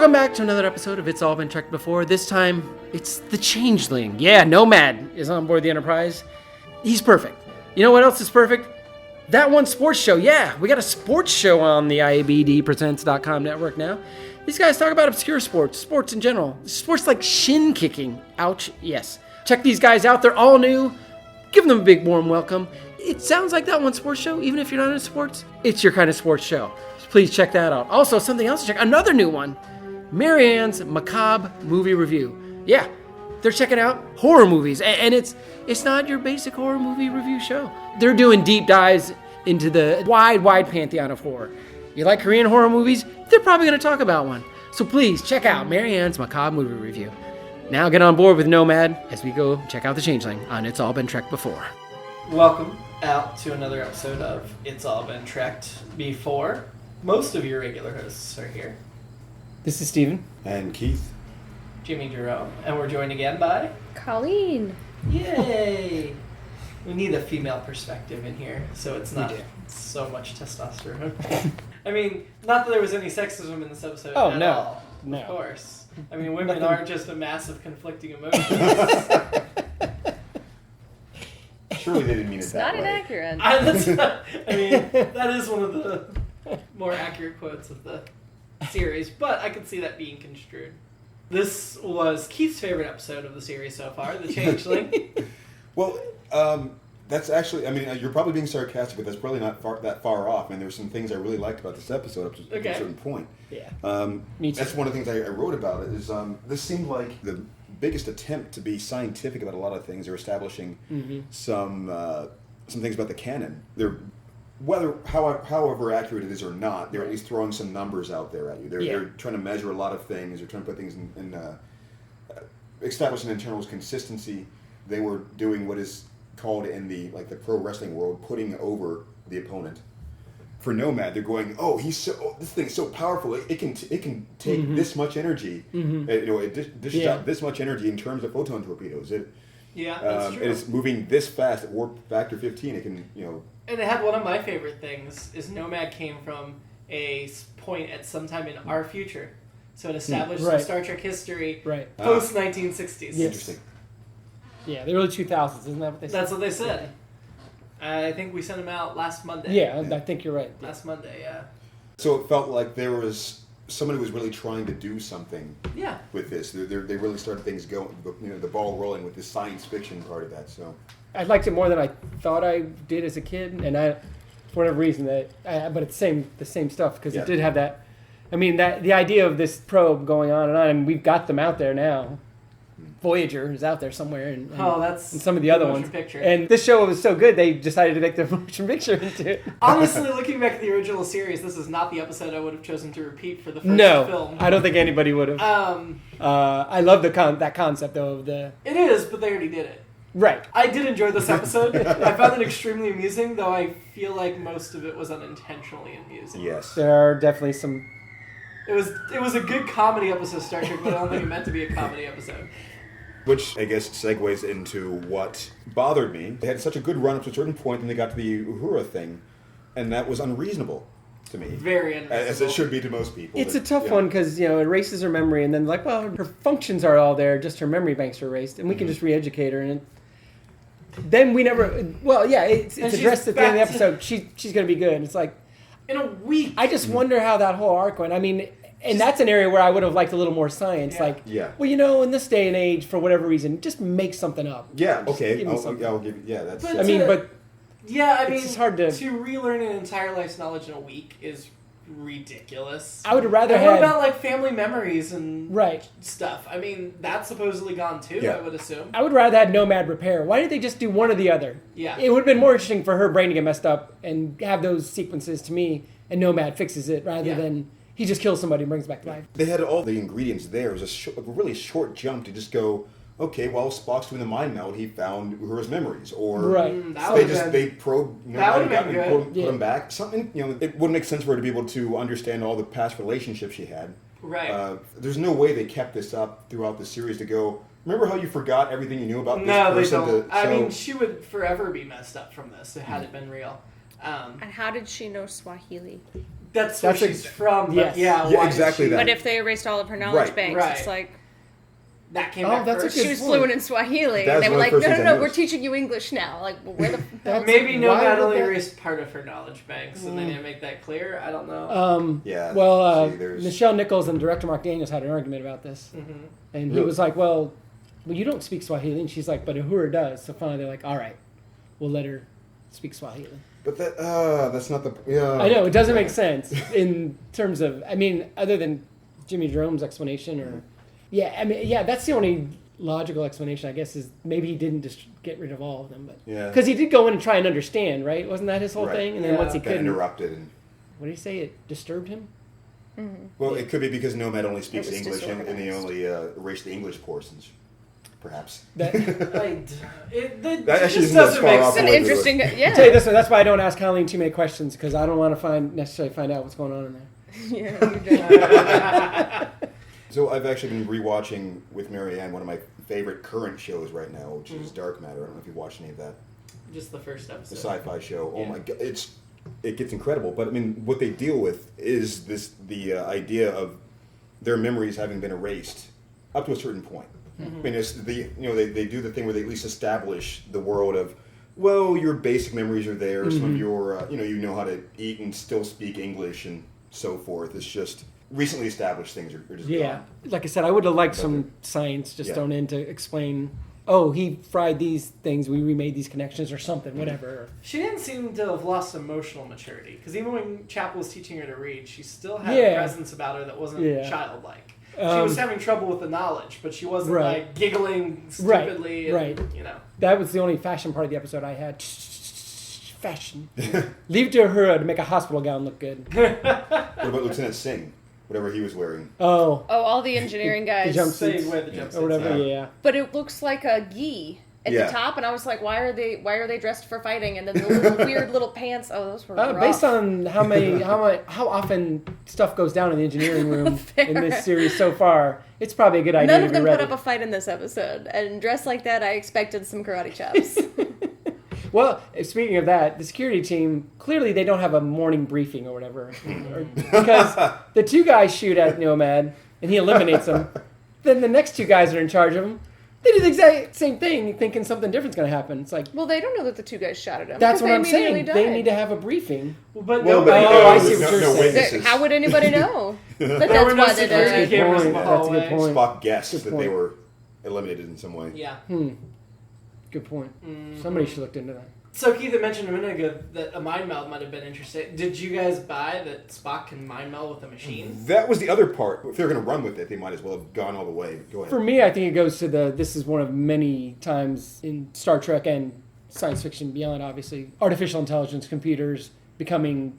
Welcome back to another episode of It's All Been Trekked Before. This time, it's the Changeling. Yeah, Nomad is on board the Enterprise. He's perfect. You know what else is perfect? That one sports show. Yeah, we got a sports show on the IABD Presents.com network now. These guys talk about obscure sports, sports in general. Sports like shin kicking. Ouch, yes. Check these guys out. They're all new. Give them a big warm welcome. It sounds like that one sports show, even if you're not into sports. It's your kind of sports show. So please check that out. Also, something else to check. Another new one. Marianne's Macabre Movie Review. Yeah, they're checking out horror movies. And it's not your basic horror movie review show. They're doing deep dives into the wide pantheon of horror. You like Korean horror movies? They're probably going to talk about one. So please check out Marianne's Macabre Movie Review. Now get on board with Nomad as we go check out the Changeling on It's All Been Trekked Before. Welcome out to another episode of It's All Been Trekked Before. Most of your regular hosts are here. This is Steven. And Keith. Jimmy-Jerome. And we're joined again by... Colleen. Yay! We need a female perspective in here, so it's not so much testosterone. I mean, not that there was any sexism in this episode at all. No. Of course. I mean, women are just a mass of conflicting emotions. Surely they didn't mean it that way. Not inaccurate. I mean, that is one of the more accurate quotes of the series, but I could see that being construed. This was Keith's favorite episode of the series so far, The Changeling. Well, that's actually, I mean, you're probably being sarcastic, but that's probably not that far off. And there's some things I really liked about this episode up to a certain point. Yeah. Me too. That's one of the things I wrote about it, is this seemed like the biggest attempt to be scientific about a lot of things. They're establishing some things about the canon. They're however accurate it is or not, they're at least throwing some numbers out there at you. They're trying to measure a lot of things. They're trying to put things in establish an internal consistency. They were doing what is called in the pro wrestling world, putting over the opponent. For Nomad, they're going, this thing is so powerful. It can take this much energy. It dishes out this much energy in terms of photon torpedoes. That's true. It is moving this fast at warp factor 15. It can, And it had one of my favorite things, is Nomad came from a point at some time in our future. So it established some Star Trek history post-1960s. Yes. Interesting. Yeah, the early 2000s, isn't that what they said? That's what they said. I think we sent them out last Monday. Yeah, I think you're right. Last Monday, yeah. So it felt like there was somebody who was really trying to do something with this. They really started things going, the ball rolling with the science fiction part of that. So I liked it more than I thought I did as a kid, and for whatever reason, but it's the same stuff, because it did have that. I mean, the idea of this probe going on, and we've got them out there now. Voyager is out there somewhere, and some of the other ones. Picture. And this show was so good, they decided to make the motion picture into it. Honestly, looking back at the original series, this is not the episode I would have chosen to repeat for the first film. I don't think anybody would have. I love that concept, though, of the... It is, but they already did it. Right. I did enjoy this episode. I found it extremely amusing, though I feel like most of it was unintentionally amusing. yes, There are definitely some... It was a good comedy episode of Star Trek, but I don't think it meant to be a comedy episode. which I guess segues into what bothered me. They had such a good run up to a certain point, and they got to the Uhura thing, and that was unreasonable to me. Very unreasonable. As it should be to most people. It's a tough one, because, it erases her memory, and then her functions are all there, just her memory banks are erased, and we can just re-educate her, and then we never... Well, yeah, it's addressed at the end of the episode. She's going to be good. It's like... In a week. I just wonder how that whole arc went. I mean... And that's an area where I would have liked a little more science. Well, in this day and age, for whatever reason, just make something up. Yeah, okay. I'll give you... Yeah, that's... It's hard to relearn an entire life's knowledge in a week is ridiculous. I would rather What about, family memories and stuff? I mean, that's supposedly gone, too, I would assume. I would rather have Nomad repair. Why didn't they just do one or the other? Yeah. It would have been more interesting for her brain to get messed up and have those sequences, to me, and Nomad fixes it, rather than... He just kills somebody and brings it back to life. They had all the ingredients there. It was a really short jump to just go, okay, while Spock's doing the mind meld, he found Uhura's memories. Or they probed, put him back. Something, it wouldn't make sense for her to be able to understand all the past relationships she had. Right. There's no way they kept this up throughout the series to go, remember how you forgot everything you knew about this person? No, they don't. I mean, she would forever be messed up from this had it been real. And how did she know Swahili? That's where she's from. But yes. yeah, Yeah, why exactly did she- that. But if they erased all of her knowledge Right. banks, Right. it's like That came Oh, back that's a first. good she was point. fluent in Swahili, That's and they were one like, of the "No, first no, things I no, we're noticed. teaching you English now." Like, well, where the That's- Maybe why Nomad would only that- erased part of her knowledge banks, and they didn't make that clear. I don't know. Yeah. Well, see, there's- Michelle Nichols and director Mark Daniels had an argument about this, and he Really? was like, "Well, you don't speak Swahili," and she's like, "But Uhura does." So finally, they're like, "All right, we'll let her speak Swahili." But that's not the. Yeah. I know it doesn't make sense in terms of. I mean, other than Jimmy-Jerome's explanation, or that's the only logical explanation, I guess, is maybe he didn't just get rid of all of them, but Yeah. because he did go in and try and understand, right? Wasn't that his whole Right. thing? And then Yeah. once he Got couldn't, interrupted and. what did he say? It disturbed him. Well, it could be because Nomad only speaks was English and they disorganized. only erase the English portions, perhaps. That, That That actually just isn't that doesn't far make off. it's an sense. interesting, I'll tell you yeah. this way, that's why I don't ask Colleen too many questions, because I don't want to necessarily find out what's going on in there. Yeah, So I've actually been rewatching with Marianne one of my favorite current shows right now, which is Dark Matter. I don't know if you've watched any of that. Just the first The episode. sci-fi show. Oh Yeah. my god, it gets incredible. But I mean, what they deal with is the idea of their memories having been erased up to a certain point. I mean, it's they do the thing where they at least establish the world of, well, your basic memories are there. Some of your you know how to eat and still speak English and so forth. It's just recently established things are just Yeah, gone. like I said, I would have liked some science just Yeah. thrown in to explain. Oh, he fried these things. We remade these connections, or something. Whatever. She didn't seem to have lost emotional maturity, because even when Chapel was teaching her to read, she still had Yeah. a presence about her that wasn't Yeah. childlike. She Um, was having trouble with the knowledge, but she wasn't Right. like giggling Right, stupidly. right. And, you know. That was the only fashion part of the episode I had. Fashion. Leave it to Uhura to make a hospital gown look good. What about Lieutenant Singh? Whatever he was wearing. Oh, Oh, all the engineering guys. The jump- Say Suits. where the Yeah. jumpsuits or whatever. are. Yeah. But it looks like a gi at Yeah. the top, and I was like, why are they dressed for fighting? And then the little weird little pants. Oh, those were rough. Based on how often stuff goes down in the engineering room in this series so far, it's probably a good idea None to of be them ready. put up a fight in this episode, and dressed like that, I expected some karate chops. Well, speaking of that, the security team, clearly they don't have a morning briefing or whatever. Because the two guys shoot at Nomad, and he eliminates them. Then the next two guys are in charge of him. They do the exact same thing, thinking something different's going to happen. It's like, Well, they don't know that the two guys shot at him. that's because what they I'm immediately saying. died. They need to have a briefing. But Well, no, but I see what no you're saying. witnesses. How would anybody know? But There that's were no why they security died. cameras in the That's a good hallway. point. Spock guessed Good that point. they were eliminated in some way. Yeah. Good point. Somebody should look into that. So Keith had mentioned a minute ago that a mind meld might have been interesting. Did you guys buy that Spock can mind meld with a machine? That was the other part. If they're going to run with it, they might as well have gone all the way. Go ahead. For me, I think it goes to this is one of many times in Star Trek and science fiction beyond, obviously, artificial intelligence, computers becoming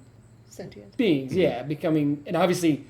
Sentient. beings, becoming, and obviously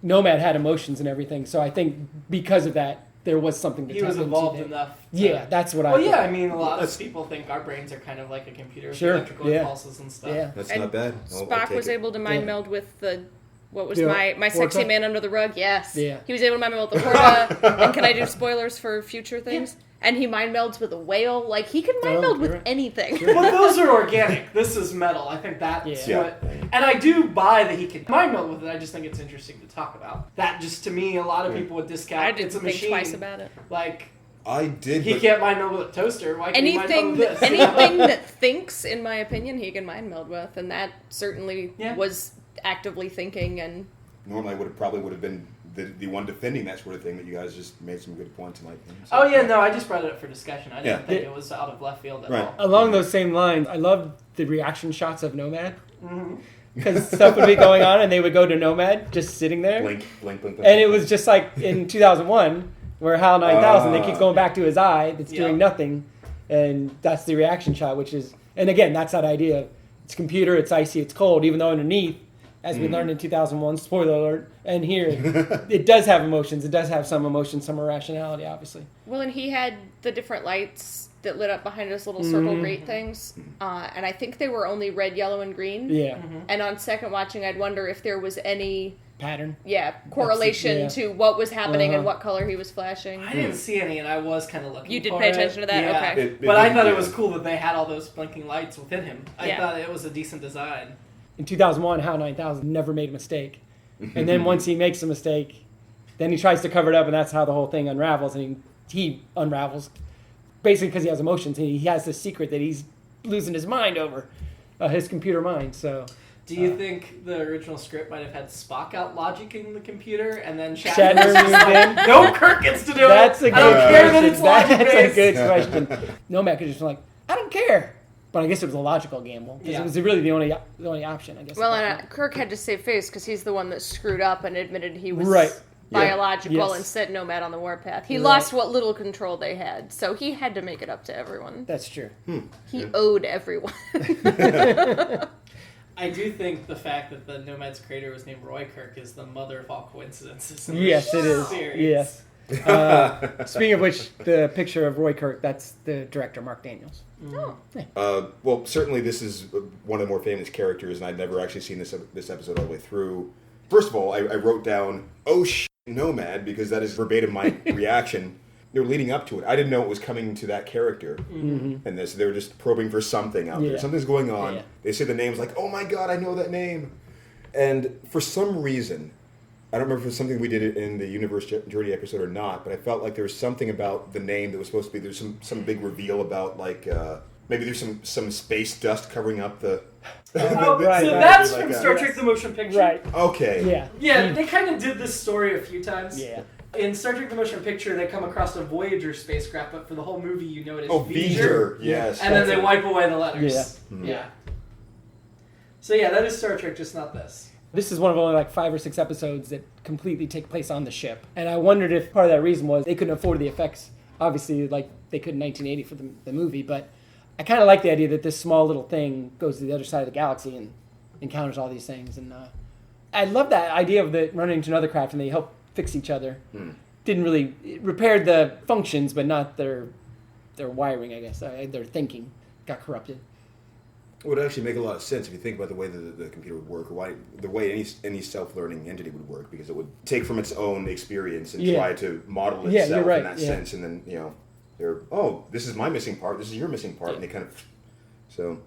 Nomad had emotions and everything, so I think because of that, there was something to He was tap into evolved there. enough. Yeah, that's what I Well, think. yeah, I mean, a lot of That's- people think our brains are kind of like a computer with Sure, electrical yeah. impulses and stuff. Yeah. That's And not bad. I'll Spock take was it. able to mind Yeah. meld with the... What was Yeah. my sexy Porta? man under the rug? Yes. Yeah. He was able to mind meld with the Porta. And can I do spoilers for future things? And he mind melds with a whale. Like, he can mind Oh, meld with you're right. anything. But those are organic. This is metal. I think that's Yeah. what... And I do buy that he can mind meld with it. I just think it's interesting to talk about. That just, to me, a lot of people would discount. I It's didn't a think machine. twice about it. Like, I did. he but can't mind meld with a toaster. Why can he mind meld Anything, with this? anything that thinks, in my opinion, he can mind meld with. And that certainly Yeah. was actively thinking and... Normally, I would have been the one defending that sort of thing. But you guys just made some good points tonight. So- Oh, yeah, no, I just brought it up for discussion. I didn't Yeah. think it was out of left field at Right. all. Along those same lines, I love the reaction shots of Nomad. Mm-hmm. Because stuff would be going on and they would go to Nomad just sitting there. Blink, blink, blink, blink. And it was just like in 2001, where HAL 9000, they keep going back to his eye that's doing Yeah. nothing. And that's the reaction shot, which is, and again, that's that idea of it's computer, it's icy, it's cold, even though underneath, as we learned in 2001, spoiler alert, and here, it does have emotions. It does have some emotion, some irrationality, obviously. Well, and he had the different lights that lit up behind his little circle grate things. And I think they were only red, yellow, and green. Yeah. And on second watching, I'd wonder if there was any, Pattern. correlation yeah. to what was happening and Uh-huh. what color he was flashing. I didn't see any, and I was kind of looking You did for pay it. attention to that? Yeah. Okay. It But I didn't- thought it yeah. was cool that they had all those blinking lights within him. I Yeah. thought it was a decent design. in 2001, HAL 9000 never made a mistake. And then once he makes a mistake, then he tries to cover it up, and that's how the whole thing unravels. And he unravels basically because he has emotions. And he has this secret that he's losing his mind over, his computer mind. So, do you think the original script might have had Spock out logicking the computer, and then Shatner Shatner's just like, no, Kirk gets to do that's it. A good I don't care that it's question. That's a logic-based. good question. Nomad could just be like, I don't care. But I guess it was a logical gamble because it was really the only option, I guess. Well, and Kirk had to save face because he's the one that screwed up and admitted he was Right. biological Yes. and set Nomad on the warpath. He Right. lost what little control they had, so he had to make it up to everyone. That's true. He owed everyone. I do think the fact that the Nomad's creator was named Roy Kirk is the mother of all coincidences. In Yes, it is. series. Yes. Speaking of which, the picture of Roy Kirk, that's the director, Mark Daniels. Oh. Well, certainly this is one of the more famous characters, and I'd never actually seen this episode all the way through. First of all, I wrote down, oh, Nomad, because that is verbatim my reaction. They were leading up to it. I didn't know it was coming to that character. And this, they were just probing for something out there. Something's going on. Yeah. They say the name's like, oh my god, I know that name. And for some reason, I don't remember if it was something we did in the Universe Journey episode or not, but I felt like there was something about the name that was supposed to be, there's some big reveal about, like, maybe there's some space dust covering up the... Oh, Right, so right. that's Like from a- Star Trek: The Motion Picture. Right. Okay. Yeah. Yeah, they kind of did this story a few times. Yeah. In Star Trek: The Motion Picture, they come across a Voyager spacecraft, but for the whole movie, you know it is Oh, V'ger. Yes. and then they that's it. wipe away the letters. Yeah. Yeah. So yeah, that is Star Trek, just not this. This is one of only like 5 or 6 episodes that completely take place on the ship. And I wondered if part of that reason was they couldn't afford the effects, obviously, like they could in 1980 for the movie. But I kind of like the idea that this small little thing goes to the other side of the galaxy and encounters all these things. And I love that idea of the running into another craft and they help fix each other. Didn't really... It repaired the functions, but not their wiring, I guess. Their thinking got corrupted. It would actually make a lot of sense if you think about the way that the computer would work, or the way any self-learning entity would work, because it would take from its own experience and try to model itself you're right. in that sense, and then, this is my missing part, this is your missing part, and they kind of... So...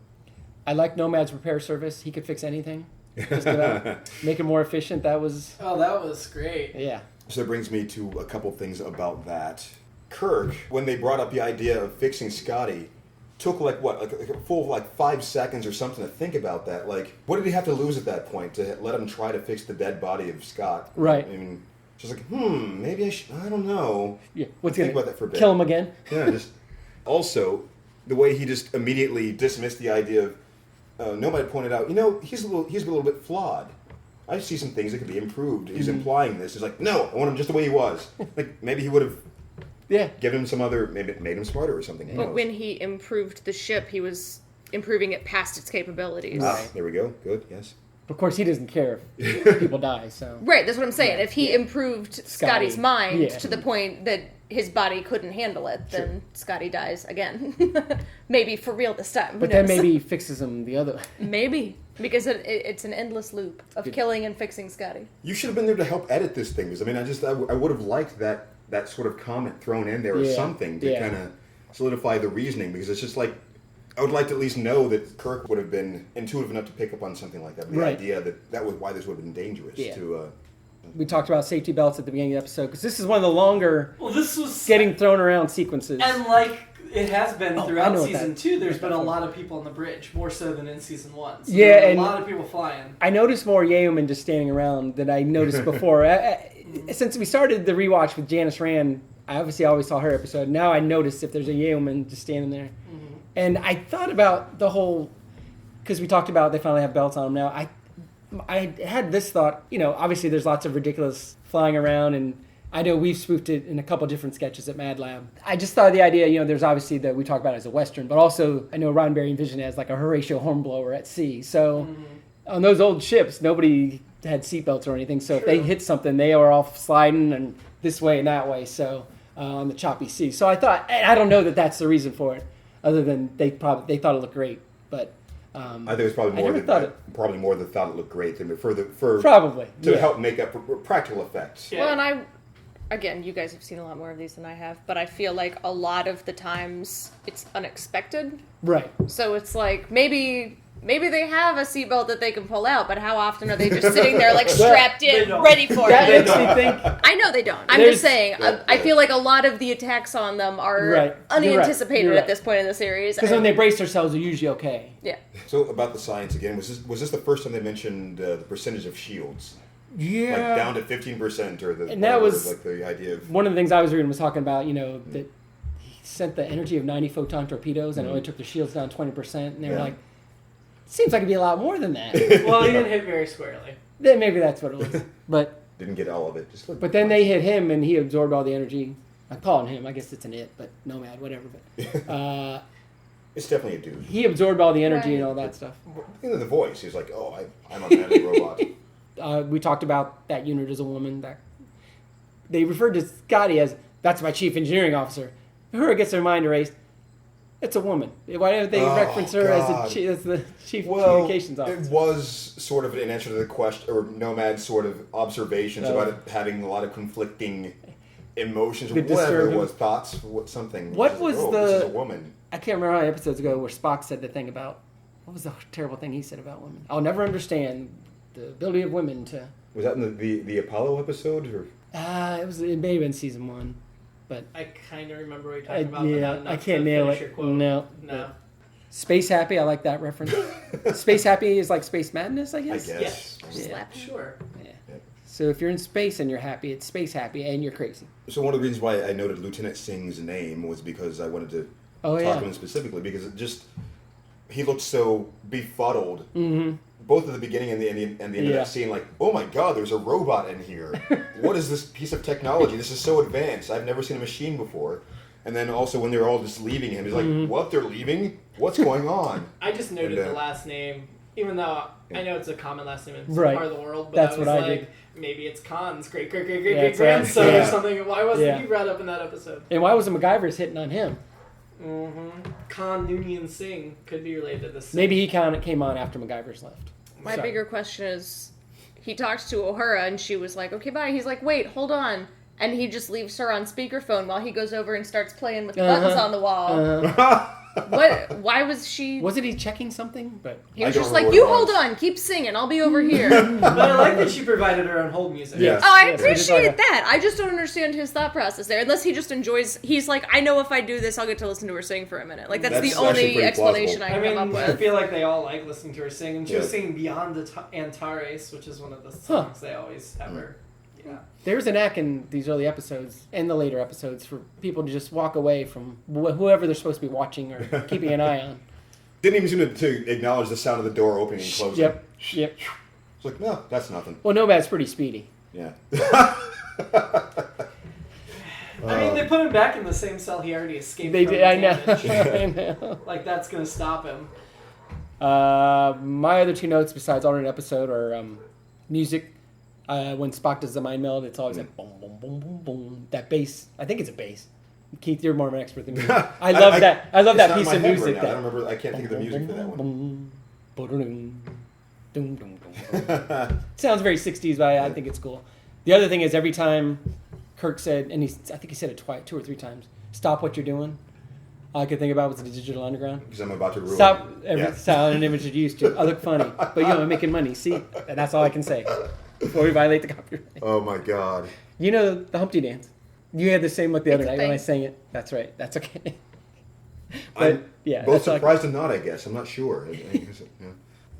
I like Nomad's repair service. He could fix anything. Just about make it more efficient. That was... Oh, that was great. Yeah. So that brings me to a couple things about that. Kirk, when they brought up the idea of fixing Scotty, took like a full 5 seconds or something to think about that. Like, what did he have to lose at that point to let him try to fix the dead body of Scott? Right. I mean, just like, maybe I don't know. Yeah. What's Think gonna about that for a bit. kill him again? Yeah. Just also, the way he just immediately dismissed the idea of Nomad pointed out, he's a little bit flawed. I see some things that could be improved. He's implying this. He's like, no, I want him just the way he was. Like, maybe he would have given him some other, maybe made him smarter or something. Who But knows? when he improved the ship, he was improving it past its capabilities. There we go. Good, yes. Of course, he doesn't care if people die. So Right, that's what I'm saying. If he improved Scotty's mind Yeah. to the point that his body couldn't handle it, then Scotty dies again. Maybe for real this time. Who but then knows? maybe he fixes him the other. Maybe. Because it's an endless loop of killing and fixing Scotty. You should have been there to help edit this thing. Because, I mean, I would have liked that sort of comment thrown in there or something to kind of solidify the reasoning. Because it's just like, I would like to at least know that Kirk would have been intuitive enough to pick up on something like that. The idea that was why this would have been dangerous to... We talked about safety belts at the beginning of the episode because this is one of the longer This was getting thrown around sequences. and like it has been I throughout know what season that- 2. There's been a lot of people on the bridge, more so than in season 1. So Yeah, there were and- a lot of people flying. I noticed more Yeoman just standing around than I noticed before. Since we started the rewatch with Janice Rand, I obviously always saw her episode. Now I noticed if there's a Yeoman just standing there. And I thought about the whole, because we talked about they finally have belts on them now. I had this thought, obviously there's lots of ridiculous flying around, and I know we've spoofed it in a couple different sketches at Mad Lab. I just thought of the idea, there's obviously we talk about it as a Western, but also I know Roddenberry envisioned it as like a Horatio Hornblower at sea. So on those old ships, nobody had seatbelts or anything. So if they hit something, they were all sliding and this way and that way. So on the choppy sea. So I thought, I don't know that that's the reason for it, other than they thought it looked great. But I think it was probably more than thought it looked great than for probably to help make up for practical effects. Yeah. Well, and again, you guys have seen a lot more of these than I have, but I feel like a lot of the times it's unexpected. Right. So it's like maybe maybe they have a seatbelt that they can pull out, but how often are they just sitting there like strapped They in, don't. ready for That it? makes me think. I know they don't. I'm There's- just saying. I feel like a lot of the attacks on them are Right. unanticipated You're right. at this point in the series. Because when they brace themselves, they're usually okay. yeah. So about the science again, was this the first time they mentioned the percentage of shields? Yeah. Like down to 15%, or the And that was- like the idea of One of the things I was reading was talking about, that he sent the energy of 90 photon torpedoes and it only took the shields down 20%. And they were Yeah. like, seems like it'd be a lot more than that. Well, he didn't hit very squarely. Then maybe that's what it was. didn't get all of it. But then they hit him and he absorbed all the energy. I'm calling him. I guess it's an it, but Nomad, whatever. But It's definitely a dude. he absorbed all the energy Right. and all that stuff. The voice, he's like, oh, I'm a manly robot. We talked about that unit as a woman. That they referred to Scotty as, that's my chief engineering officer. Her gets their mind erased. It's a woman. Why don't they reference her God. as the chief Well, communications officer? it was sort of an answer to the question, or Nomad's sort of observations about it having a lot of conflicting emotions, or The whatever it disturbing- was, thoughts, something. What It's was like, the- this is a woman. I can't remember how many episodes ago where Spock said the thing about, what was the terrible thing he said about women? I'll never understand the ability of women to... Was that in the Apollo episode? Or? It may have been season 1. But I kind of remember what you're talking about. But yeah, not enough I can't to nail finish it. your quote. No. No. Space Happy, I like that reference. Space Happy is like Space Madness, I I guess. guess. Yeah. Slap. Sure. Yeah. So if you're in space and you're happy, it's Space Happy and you're crazy. So one of the reasons why I noted Lieutenant Singh's name was because I wanted to Oh, talk yeah. to him specifically, because he looked so befuddled. Mm-hmm. Both at the beginning and the end of Yeah. that scene, like, oh my god, there's a robot in here. What is this piece of technology? This is so advanced. I've never seen a machine before. And then also when they were all just leaving him, he's like, Mm-hmm. what? They're leaving? What's going on? I just noted And, the last name, even though I know it's a common last name in some Right. part of the world, but That's I was what I like, did. maybe it's Khan's great Yeah, grandson right. or something. Why wasn't Yeah. he brought up in that episode? And why wasn't MacGyver's hitting on him? Mm-hmm. Khan Noonien Singh could be related to this. Maybe he kind of came on after MacGyver's left. My Sorry. bigger question is, he talks to O'Hara and she was like, okay, bye. He's like, wait, hold on. And he just leaves her on speakerphone while he goes over and starts playing with the buttons on the wall. What? Why was she... Wasn't he checking something? But He I was don't just remember like, what you it was. hold on, keep singing, I'll be over here. But I like that she provided her own hold music. Yeah. Oh, I Yes, we just like appreciate a- that. I just don't understand his thought process there. Unless he just enjoys... He's like, I know if I do this, I'll get to listen to her sing for a minute. Like, that's That's the actually only pretty explanation plausible. I I can come mean, up I with. feel like they all like listening to her sing, and she was Yeah. singing Beyond the Antares, which is one of the songs they always have her. Yeah. there's a knack in these early episodes and the later episodes for people to just walk away from whoever they're supposed to be watching or keeping an eye on. Didn't even seem to acknowledge the sound of the door opening and closing. Yep. It's like, no, that's nothing. Well, Nomad's pretty speedy. Yeah. I mean, they put him back in the same cell he already escaped They from. did. I the know. damage. I know. Like, that's going to stop him. My other two notes besides alternate episode are music. When Spock does the mind meld, it's always like boom, boom, boom, boom, boom. That bass. I think it's a bass. Keith, you're more of an expert than me. I love that. I love It's that not in piece my of head music. Right now. I don't remember. I can't think of the music for that one. Sounds very 60s, but I think it's cool. The other thing is every time Kirk said, and I think he said it twice, 2 or 3 times, stop what you're doing. All I could think about was the Digital Underground. Because I'm about to ruin Stop it. every Yeah. sound and image that you used to. I look funny, but I'm making money. See, and that's all I can say before we violate the copyright. Oh my god. You know the Humpty Dance. You had the same look the other It's a night when I thing. sang it. That's right. That's okay. But I'm yeah, both that's all I surprised and not, I guess. I'm not sure. I guess, yeah.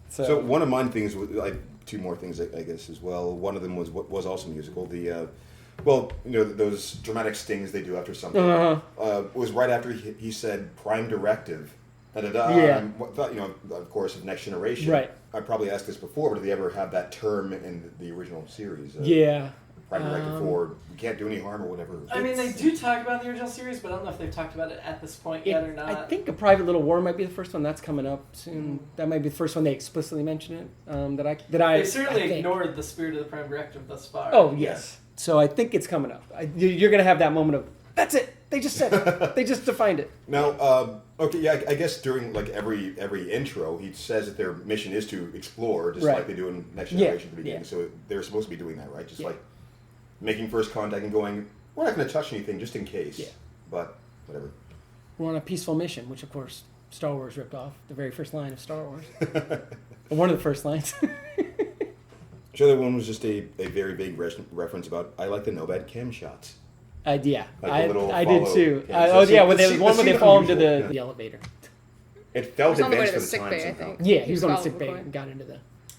So one of mine things was like 2 more things I guess as well. One of them was also musical. The those dramatic stings they do after something was right after he said prime directive. Yeah. Thought, of course, of Next Generation. Right. I probably asked this before, but did they ever have that term in the original series? Yeah. Prime directive for we can't do any harm or whatever. I mean, they do talk about the original series, but I don't know if they've talked about it at this point yet or not. I think A Private Little War might be the first one that's coming up soon. That might be the first one they explicitly mention it. They've certainly I think. ignored the spirit of the Prime Directive thus far. Oh yes. So I think it's coming up. You're going to have that moment of that's it. They just said it. They just defined it. Now, okay, yeah, I guess during like every intro, he says that their mission is to explore, just Right. like they do in Next Yeah, Generation at the beginning. yeah. So they're supposed to be doing that, right? Just Yeah. like making first contact and going, we're not going to touch anything just in case. Yeah. But whatever. We're on a peaceful mission, which of course Star Wars ripped off. The very first line of Star Wars. One of the first lines. The other one was just a very big reference about, I like the Nomad cam shots. Yeah, Like the little I did follow too. cam. When they one when they fall into the elevator. It felt He was on the way advanced to for the the sick time bay, I somehow. think. Yeah, he was on the Crawled sick bay before. and got into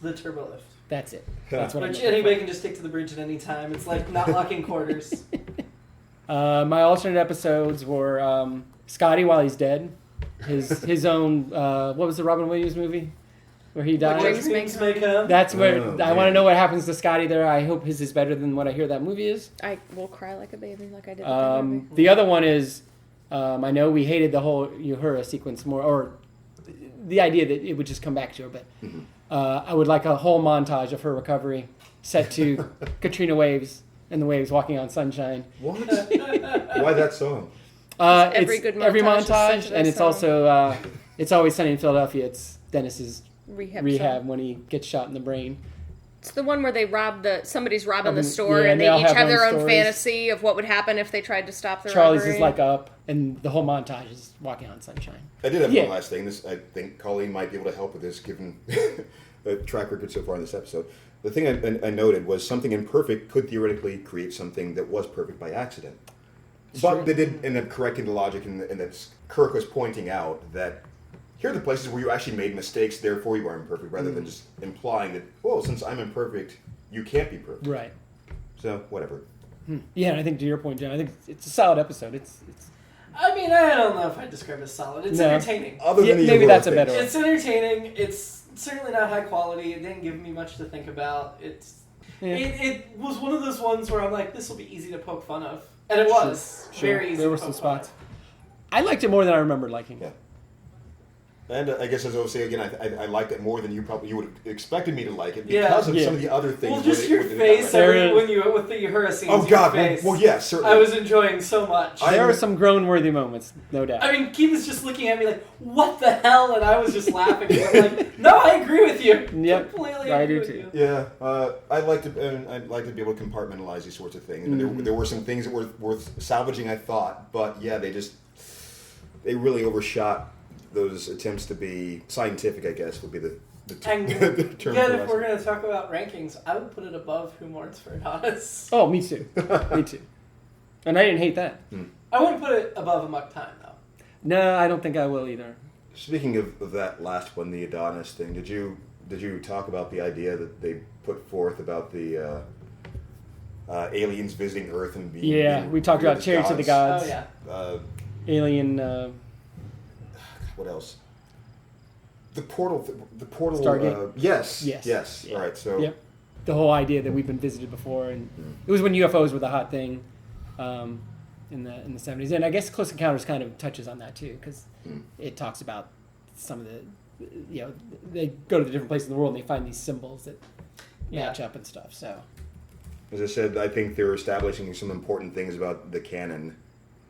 The turbo lift. That's it. That's what I'm Which looking anybody for. can just stick to the bridge at any time. It's like not locking quarters. My alternate episodes were Scotty while he's dead. His own what was the Robin Williams movie where he died? Dreams may come. That's where Oh, I want to know what happens to Scotty there. I hope his is better than what I hear that movie is. I will cry like a baby, like I did with the movie. The other one is I know we hated the whole Uhura sequence more, or the idea that it would just come back to her, but I would like a whole montage of her recovery set to Katrina Waves and the waves walking on sunshine. What? Why that song? Every It's good every montage is set montage, to that and it's song. also It's Always Sunny in Philadelphia. It's Dennis's Rehab. rehab when he gets shot in the brain. It's the one where they somebody's robbing the Robbing- store, yeah, and they they all each have have their their own own stories. fantasy of what would happen if they tried to stop the Charlie's robbery. is like up, and the whole montage is walking on sunshine. I did have Yeah. one last thing. This, I think Colleen might be able to help with this, given the track record so far in this episode. The thing I noted was something imperfect could theoretically create something that was perfect by accident. But they did end up correcting the logic, and that Kirk was pointing out that here are the places where you actually made mistakes, therefore you are imperfect, rather than just implying that, oh, since I'm imperfect, you can't be perfect. Right. So, whatever. Yeah, and I think to your point, John, I think it's a solid episode. It's I mean, I don't know if I'd describe it as solid. It's No. entertaining. Other than the maybe Uhura that's a thing. better one. It's entertaining. It's certainly not high quality. It didn't give me much to think about. Yeah. It was one of those ones where I'm like, this will be easy to poke fun of. And it was. Sure. Very easy There were to some poke fun spots. I liked it more than I remembered liking. Yeah. And I guess as I was saying again, I liked it more than you would have expected me to like it because of Yeah. some of the other things. Well, where just they- your where they face got right. when you with the Uhura scenes. Oh your God! face. Well, yes, certainly. I was enjoying so much. There are some groan-worthy moments, no doubt. I mean, Keith was just looking at me like, "What the hell?" and I was just laughing. I'm like, "No, I agree with you. Yep, Completely I agree do with too. you." Yeah, I'd like to be able to compartmentalize these sorts of things. And there were some things that were worth salvaging, I thought, but yeah, they really overshot those attempts to be scientific. I guess would be the And the term yet, for if us. we're going to talk about rankings, I would put it above Who Mourns for Adonis. Oh, me too. Me too. And I didn't hate that. I wouldn't put it above Amok Time, though. No, I don't think I will either. Speaking of that last one, the Adonis thing, did you talk about the idea that they put forth about the aliens visiting Earth and being We talked about as Chariots of the Gods. Oh, yeah. Alien. What else? The portal. Stargate? Yes. Yes. Yes. Yeah. All right. So. Yep. The whole idea that we've been visited before, and it was when UFOs were the hot thing in the 70s, and I guess Close Encounters kind of touches on that too, because it talks about some of the, they go to the different places in the world and they find these symbols that match up and stuff. So, As I said, I think they're establishing some important things about the cannon,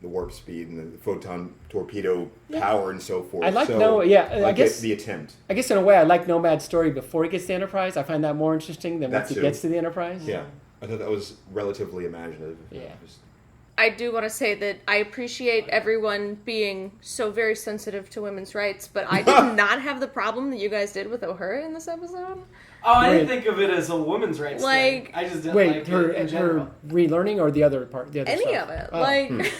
the warp speed, and the photon torpedo power, and so forth. I like I guess the attempt. I guess in a way I like Nomad's story before he gets to the Enterprise. I find that more interesting than That once he too. gets to the Enterprise. Yeah, I thought that was relatively imaginative. Yeah. I do want to say that I appreciate everyone being so very sensitive to women's rights, but I did not have the problem that you guys did with Uhura in this episode. Oh, I didn't Wait. think of it as a woman's rights Like- thing. I just didn't Wait, like her it in general. relearning or the other part, the other Any stuff? of it. Oh. Like,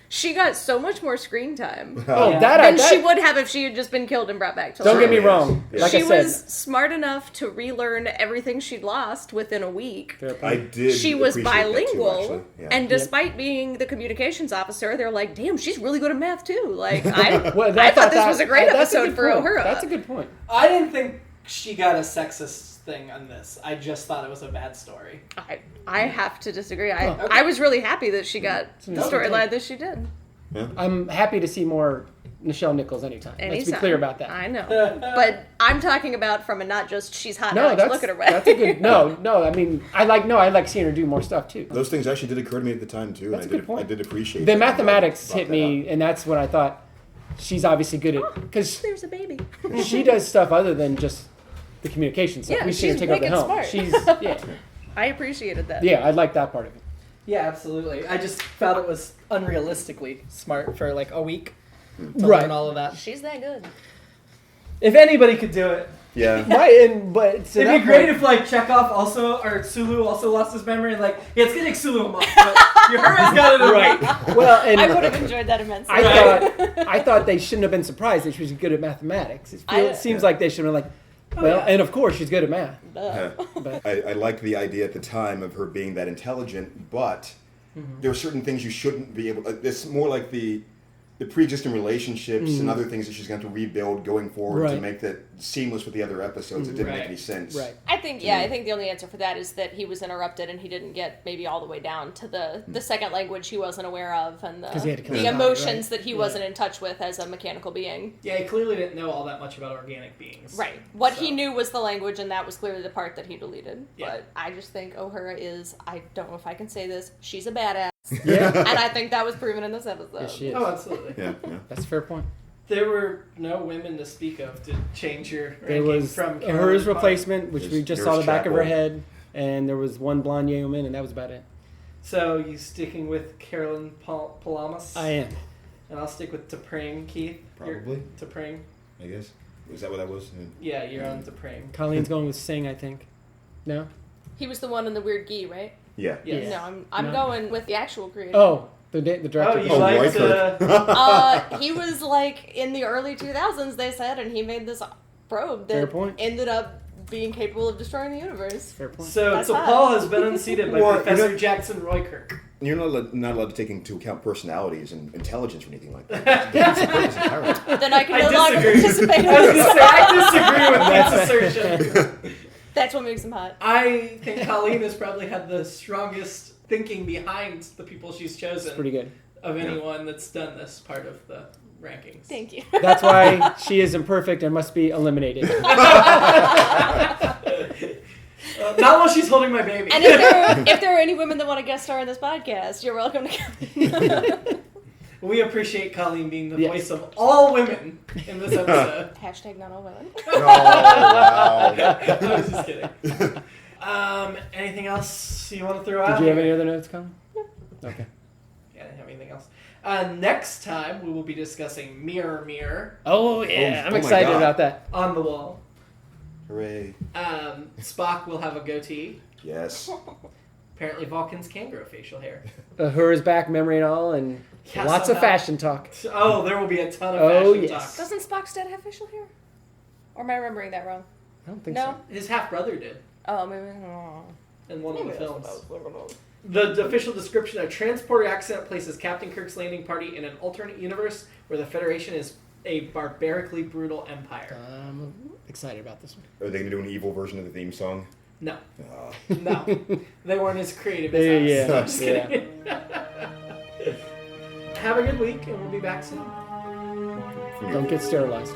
she got so much more screen time Oh, Yeah. that than she would have if she had just been killed and brought back to life. Don't get me Yes. wrong. Yeah. Like She I said, was smart enough to relearn everything she'd lost within a week. fair point. I did. She was appreciate that too, bilingual, actually. Yeah. and despite being the communications officer, they're like, "Damn, she's really good at math too." Like, I Well, I thought this was a great that's episode good for point. Uhura. That's a good point. I didn't think she got a sexist thing on this. I just thought it was a bad story. I have to disagree. I Oh. I was really happy that she got the nice storyline that she did. I'm happy to see more Nichelle Nichols anytime. Let's be Anytime. clear about that. I know, but I'm talking about from a not just she's hot. No, now, that's look at her way. that's a good. No. I mean, I like seeing her do more stuff too. Those things actually did occur to me at the time too, That's and a good point. I did appreciate The that. mathematics Brought hit that me, up. and that's what I thought. She's obviously good at because There's a baby. she does stuff other than just the communication stuff. Yeah, We've seen her she's take over the wicked helm. smart. She's I appreciated that. yeah. I like that part of it. Yeah, absolutely. I just felt it was unrealistically smart for like a week. to Right. learn all of that. She's that good. If anybody could do it, Yeah. But it'd be great if like Chekhov also or Sulu also lost his memory. And, like, yeah, it's getting Sulu a month, but Uhura's got it right. Well, and I would have enjoyed that immensely. I thought they shouldn't have been surprised that she was good at mathematics. It seems like they should have been like, well, and of course she's good at math. Yeah. But I liked the idea at the time of her being that intelligent, but there are certain things you shouldn't be able. It's more like the pre-existing relationships and other things that she's going to rebuild going forward to make that seamless with the other episodes. It didn't make any sense. right. I think the only answer for that is that he was interrupted and he didn't get maybe all the way down to the second language he wasn't aware of and he had to come the out, emotions that he wasn't in touch with as a mechanical being. Yeah, he clearly didn't know all that much about organic beings. Right. What he knew was the language, and that was clearly the part that he deleted. Yeah. But I just think Uhura is, I don't know if I can say this, she's a badass. Yeah. And I think that was proven in this episode. Yes, she is. Oh, absolutely. Yeah. That's a fair point. There were no women to speak of to change your There ranking was from Uhura's Carolyn replacement, which we just saw Nurse the back of her Chapel. head, and there was one blonde yeoman, and that was about it. So you sticking with Carolyn Palamas? I am. And I'll stick with T'Pring, Keith. Probably. T'Pring. I guess. Was that what that was? Yeah, you're on T'Pring. Colleen's going with Sing, I think. No? He was the one in the weird gi, right? Yeah. Yes. No, I'm No. going with the actual creator. Oh, the director. Oh, you Oh, liked Roykirk. He was like in the early 2000s, they said, and he made this probe Fair that point. ended up being capable of destroying the universe. Fair point. So That's T'Pol hot. has been unseated by Well, Professor you know- Jackson Roykirk. You're not allowed to take into account personalities and intelligence or anything like that. That's a great character. Then I can I no longer disagree. participate in I was going this. to say, I disagree with that assertion. That's what makes him hot. I think Colleen has probably had the strongest thinking behind the people she's chosen Pretty good. of anyone that's done this part of the rankings. Thank you. That's why she is imperfect and must be eliminated. Not while she's holding my baby. And if there are any women that want to guest star in this podcast, you're welcome to come in. We appreciate Colleen being the Yes. voice of all women in this episode. Hashtag not all women. Oh, wow. I was just kidding. Anything else you want to throw out? Did you have any other notes, Colleen? Okay. Yeah, I didn't have anything else. Next time, we will be discussing Mirror Mirror Oh, yeah. Oh, I'm my excited God. about that. on the wall. Hooray. Spock will have a goatee. Yes. Apparently, Vulcans can grow facial hair. Uhura's back, memory and all, and Yeah, lots of somehow. fashion talk. Oh, there will be a ton of Oh, fashion yes. talk. Doesn't Spock's dad have facial hair? Or am I remembering that wrong? I don't think No? His half brother did Oh, maybe. Oh. in one of the Maybe that's what films. I was looking at. The official description: a transporter accident places Captain Kirk's landing party in an alternate universe where the Federation is a barbarically brutal empire. I'm excited about this one. Are they going to do an evil version of the theme song? No, Oh. no, they weren't as creative as us. Yeah, I'm just kidding. Have a good week, and we'll be back soon. Don't get sterilized.